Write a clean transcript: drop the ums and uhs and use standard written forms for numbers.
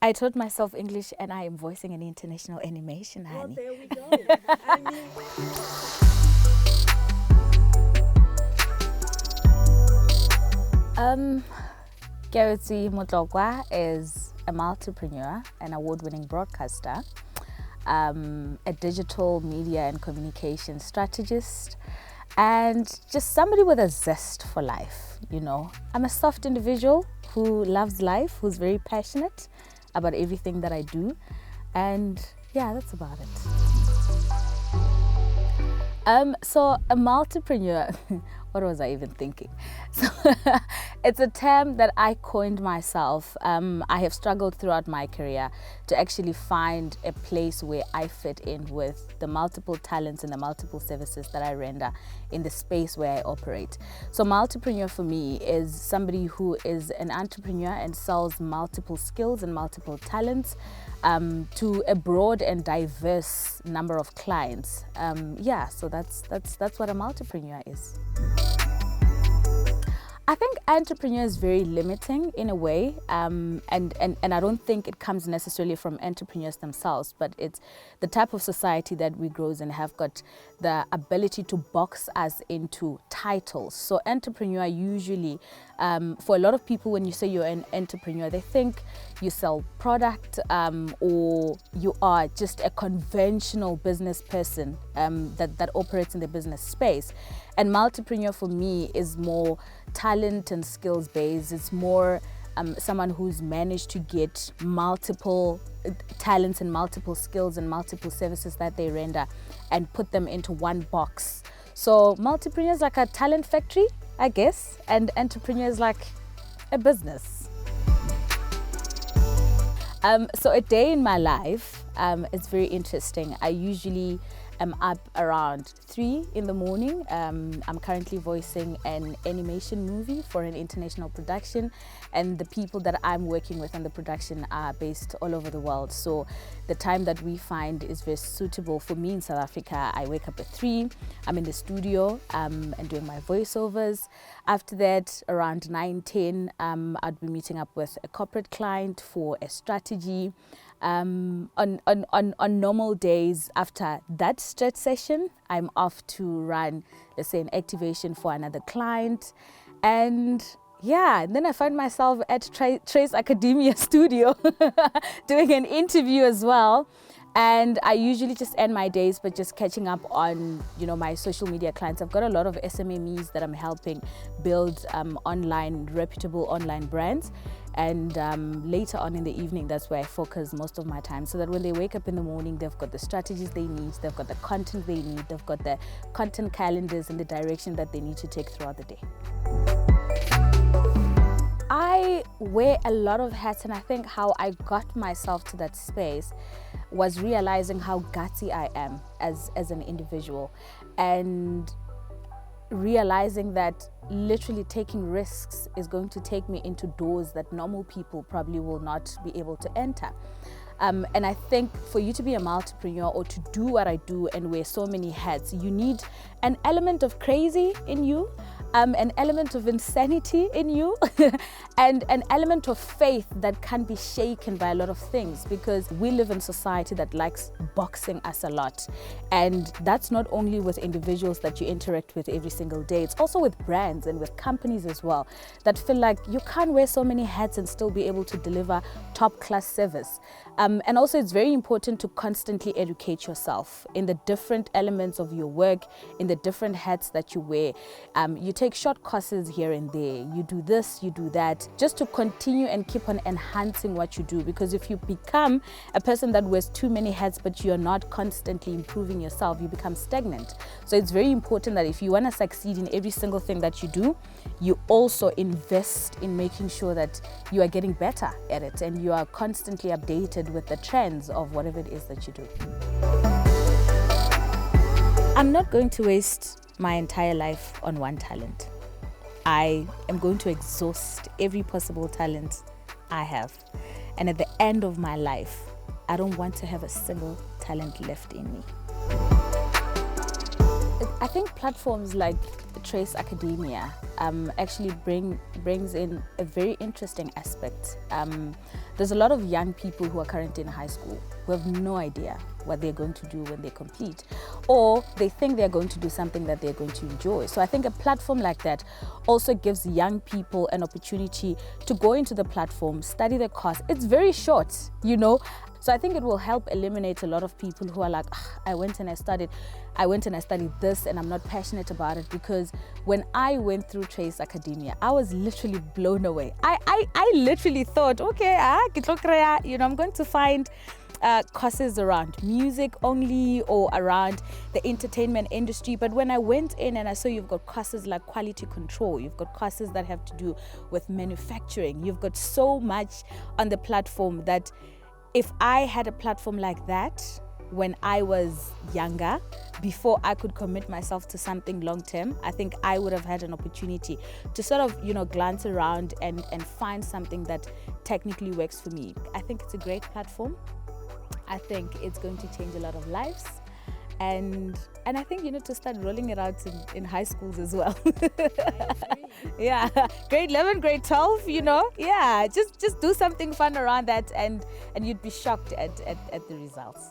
I taught myself English and I am voicing an international animation, Well, honey. there we go. I mean, Motlokwa is a multipreneur, an award-winning broadcaster, a digital media and communication strategist, and just somebody with a zest for life, you know. I'm a soft individual who loves life, who's very passionate about everything that I do, and yeah, that's about it. So a multipreneur, what was I even thinking? So it's a term that I coined myself. I have struggled throughout my career to actually find a place where I fit in with the multiple talents and the multiple services that I render in the space where I operate. So multipreneur for me is somebody who is an entrepreneur and sells multiple skills and multiple talents to a broad and diverse number of clients. Yeah, so that's what a multipreneur is. I think entrepreneur is very limiting in a way, and I don't think it comes necessarily from entrepreneurs themselves, but it's the type of society that we grow in have got the ability to box us into titles. So entrepreneur usually, for a lot of people, when you say you're an entrepreneur, they think you sell product or you are just a conventional business person that operates in the business space. And multipreneur for me is more talent and skills based. It's more someone who's managed to get multiple talents and multiple skills and multiple services that they render and put them into one box. So multipreneur is like a talent factory, I guess, and entrepreneur is like a business. So a day in my life, it's very interesting. I usually am up around 3 in the morning. I'm currently voicing an animation movie for an international production, and the people that I'm working with on the production are based all over the world. So the time that we find is very suitable for me in South Africa. I wake up at 3, I'm in the studio and doing my voiceovers. After that, around 9-10, I'd be meeting up with a corporate client for a strategy. On normal days after that stretch session, I'm off to run, let's say, an activation for another client. And yeah, then I find myself at Trace Academia studio doing an interview as well. And I usually just end my days by just catching up on, you know, my social media clients. I've got a lot of SMMEs that I'm helping build reputable online brands. And later on in the evening, that's where I focus most of my time, so that when they wake up in the morning, they've got the strategies they need, they've got the content they need, they've got the content calendars and the direction that they need to take throughout the day. I wear a lot of hats, and I think how I got myself to that space was realizing how gutsy I am as an individual, and realizing that literally taking risks is going to take me into doors that normal people probably will not be able to enter. And I think for you to be a multipreneur or to do what I do and wear so many hats, you need an element of crazy in you, an element of insanity in you, and an element of faith that can be shaken by a lot of things, because we live in society that likes boxing us a lot. And that's not only with individuals that you interact with every single day, it's also with brands and with companies as well, that feel like you can't wear so many hats and still be able to deliver top class service. And also it's very important to constantly educate yourself in the different elements of your work, in the different hats that you wear. You take short courses here and there, you do this, you do that, just to continue and keep on enhancing what you do. Because if you become a person that wears too many hats but you're not constantly improving yourself, you become stagnant. So it's very important that if you want to succeed in every single thing that you do, you also invest in making sure that you are getting better at it and you are constantly updated with the trends of whatever it is that you do. I'm not going to waste my entire life on one talent. I am going to exhaust every possible talent I have. And at the end of my life, I don't want to have a single talent left in me. I think platforms like Trace Academia actually brings in a very interesting aspect. There's a lot of young people who are currently in high school who have no idea what they're going to do when they complete, or they think they're going to do something that they're going to enjoy. So I think a platform like that also gives young people an opportunity to go into the platform, study the course. It's very short, you know. So I think it will help eliminate a lot of people who are like, I went and I studied this and I'm not passionate about it. Because when I went through Trace Academia, I was literally blown away. I literally thought, okay, you know, I'm going to find courses around music only or around the entertainment industry. But when I went in and I saw you've got courses like quality control, you've got courses that have to do with manufacturing, you've got so much on the platform that if I had a platform like that when I was younger, before I could commit myself to something long term, I think I would have had an opportunity to sort of, you know, glance around and find something that technically works for me. I think it's a great platform. I think it's going to change a lot of lives. And I think, you know, to start rolling it out in high schools as well. Yeah, grade 11, grade 12, you know, yeah, just do something fun around that, and you'd be shocked at the results.